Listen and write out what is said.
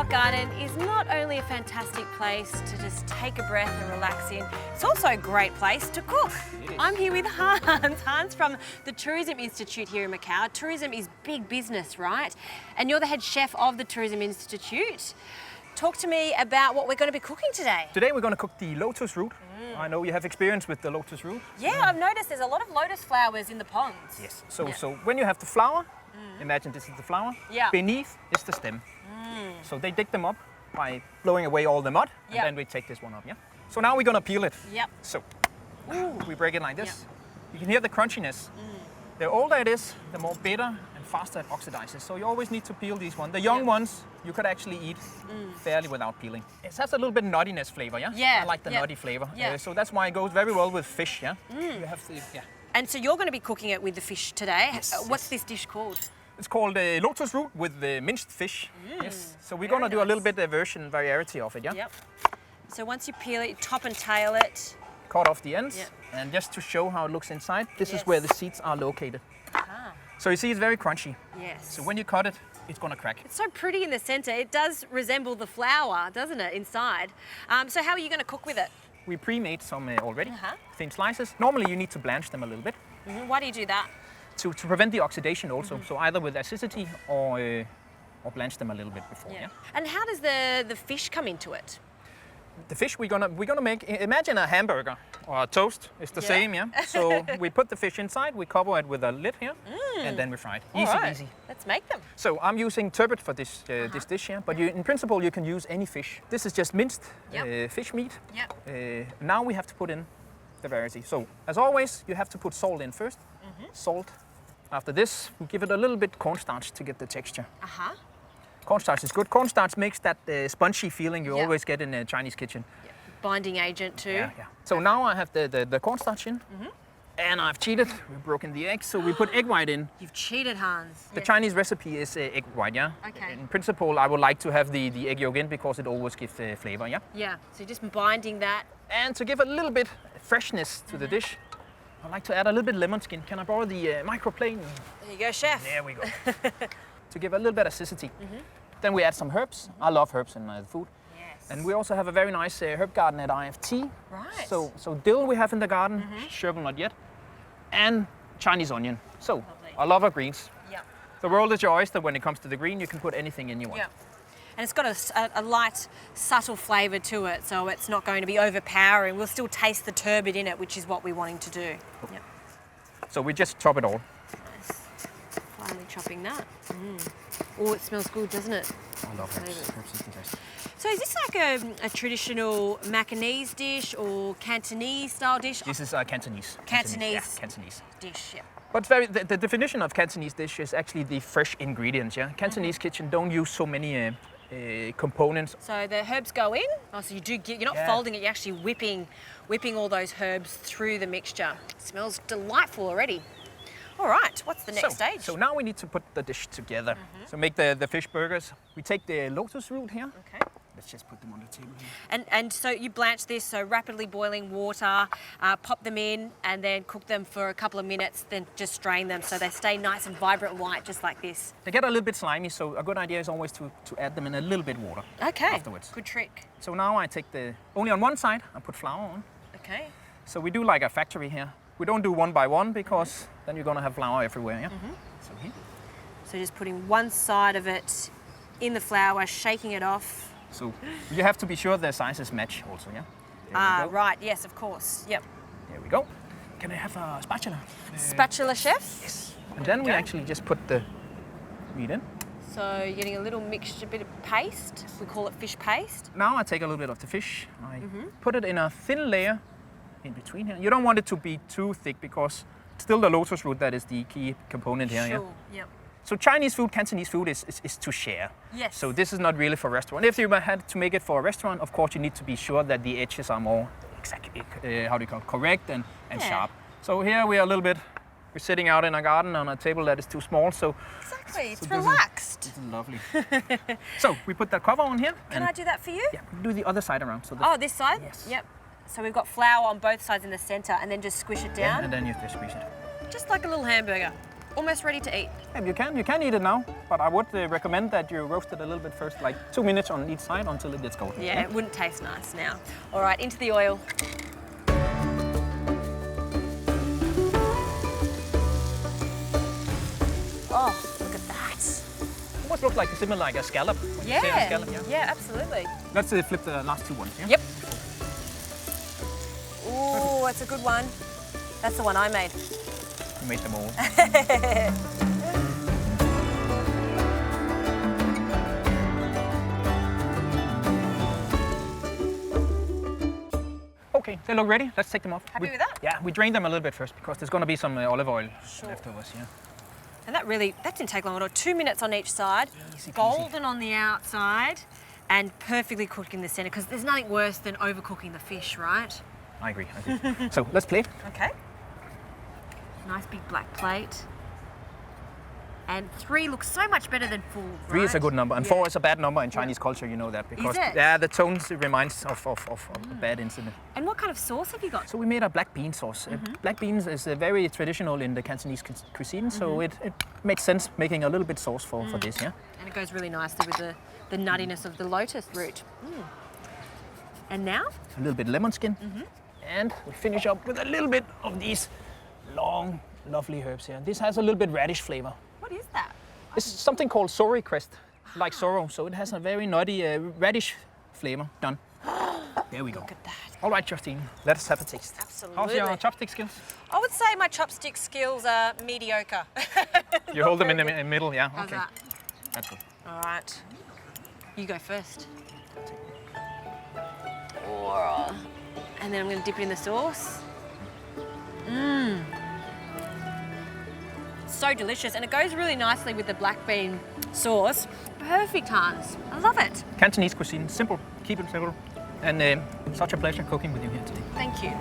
garden is not only a fantastic place to just take a breath and relax in, it's also a great place to cook. I'm here with Hans. Hans from the Tourism Institute here in Macau. Tourism is big business, right? And you're the head chef of the Tourism Institute. Talk to me about what we're going to be cooking today. Today we're going to cook the lotus root. I know you have experience with the lotus root. Yeah, I've noticed there's a lot of lotus flowers in the ponds. Yes, so when you have the flower, imagine this is the flower, beneath is the stem. So they dig them up by blowing away all the mud, and then we take this one up, So now we're going to peel it. So we break it like this. You can hear the crunchiness. The older it is, the more bitter and faster it oxidizes. So you always need to peel these ones. The young ones, you could actually eat fairly without peeling. It has a little bit nuttiness flavor, I like the nutty flavor. So that's why it goes very well with fish, You have to, And so you're going to be cooking it with the fish today. Yes, What's this dish called? It's called lotus root with the minced fish. So we're going to do a little bit variety of it, So once you peel it, you top and tail it. Cut off the ends, and just to show how it looks inside, this is where the seeds are located. So you see it's very crunchy. So when you cut it, it's going to crack. It's so pretty in the center. It does resemble the flower, doesn't it, inside? So how are you going to cook with it? We pre-made some already, thin slices. Normally you need to blanch them a little bit. Why do you do that? To prevent the oxidation also. So either with acidity or blanch them a little bit before. And how does the fish come into it? The fish we're gonna make, imagine a hamburger or a toast. It's the same, So we put the fish inside, we cover it with a lid here, and then we fry it. Easy. Let's make them. So I'm using turbot for this this dish here, but in principle you can use any fish. This is just minced fish meat. Now we have to put in the variety. So as always, you have to put salt in first. Salt. After this, we give it a little bit cornstarch to get the texture. Cornstarch is good. Cornstarch makes that spongy feeling you always get in a Chinese kitchen. Binding agent too. So now I have the cornstarch in, and I've cheated. We've broken the egg, so we put egg white in. You've cheated, Hans. The Chinese recipe is egg white, Okay. In principle, I would like to have the egg yolk in because it always gives flavor, So just binding that. And to give a little bit freshness to the dish, I like to add a little bit lemon skin. Can I borrow the microplane? There you go, chef. There we go. To give a little bit of acidity. Then we add some herbs. I love herbs in my food. And we also have a very nice herb garden at IFT. Right. So dill we have in the garden, chervil not yet, and Chinese onion. So I love our greens. The world is your oyster when it comes to the green. You can put anything in you want. And it's got a light, subtle flavour to it, so it's not going to be overpowering. We'll still taste the turbot in it, which is what we're wanting to do. So we just chop it all. Finally chopping that. Oh, it smells good, doesn't it? I love herbs. So is this like a traditional Macanese dish or Cantonese style dish? This is Cantonese. Cantonese dish, But the definition of Cantonese dish is actually the fresh ingredients, Cantonese kitchen don't use so many components. So the herbs go in. Oh, so you're not folding it. You're actually whipping all those herbs through the mixture. It smells delightful already. All right. What's the next stage? So now we need to put the dish together. So make the fish burgers. We take the lotus root here. Okay. Let's just put them on the table here. And so you blanch this, so rapidly boiling water, pop them in, and then cook them for a couple of minutes. Then just strain them so they stay nice and vibrant white, just like this. They get a little bit slimy, so a good idea is always to add them in a little bit water. Afterwards. Good trick. So now I take only on one side, I put flour on. Okay. So we do like a factory here. We don't do one by one because then you're gonna have flour everywhere, So here. So just putting one side of it in the flour, shaking it off. So you have to be sure the sizes match also, Right, yes, of course, There we go. Can I have a spatula? Spatula, chef? Yes. And then we actually just put the meat in. So you're getting a little mixture, bit of paste. We call it fish paste. Now I take a little bit of the fish. I put it in a thin layer in between here. You don't want it to be too thick because still the lotus root that is the key component here. Sure, So Chinese food, Cantonese food is to share. Yes. So this is not really for restaurant. If you had to make it for a restaurant, of course you need to be sure that the edges are more correct and sharp. So here we are a little bit, we're sitting out in a garden on a table that is too small. So exactly, it's relaxed. This is lovely. So we put that cover on here. Can I do that for you? Yeah, do the other side around. So this side? Yes. Yep. So we've got flour on both sides in the center and then just squish it down. And then you just squeeze it. Just like a little hamburger. almost ready to eat. Yeah, you can eat it now, but I would recommend that you roast it a little bit first, like 2 minutes on each side until it gets golden. Yeah, it wouldn't taste nice now. All right, into the oil. Oh, look at that. Almost looks like similar like a scallop. Yeah. A scallop, Yeah, absolutely. Let's flip the last 2 ones. Yeah? Yep. Ooh, that's a good one. That's the one I made. You made them all. Okay, they look ready. Let's take them off. Happy with that? Yeah, we drain them a little bit first because there's going to be some olive oil leftovers. Yeah. And that didn't take long at all. 2 minutes on each side, Easy peasy. Golden on the outside, and perfectly cooked in the center. Because there's nothing worse than overcooking the fish, right? I agree. So let's plate. Okay. Nice big black plate. And 3 looks so much better than 4. 3 is a good number, and 4 is a bad number in Chinese culture. You know that because Is it? yeah, the tones reminds of a bad incident. And what kind of sauce have you got? So we made a black bean sauce. Black beans is very traditional in the Cantonese cuisine, so it makes sense making a little bit sauce for this. Yeah. And it goes really nicely with the nuttiness of the lotus root. And now? A little bit lemon skin. And we finish up with a little bit of these long, lovely herbs here. This has a little bit radish flavor. What is that? It's something called sorry crest, like sorrow. So it has a very nutty radish flavor. Done. There we go. Look at that. All right, Justine, let us have a taste. Absolutely. How's your chopstick skills? I would say my chopstick skills are mediocre. You hold them in the middle, yeah? How's Okay. that? That's good. All right. You go first. And then I'm going to dip it in the sauce. So delicious, and it goes really nicely with the black bean sauce. Perfect, Hans. I love it. Cantonese cuisine, simple. Keep it simple. And such a pleasure cooking with you here today. Thank you.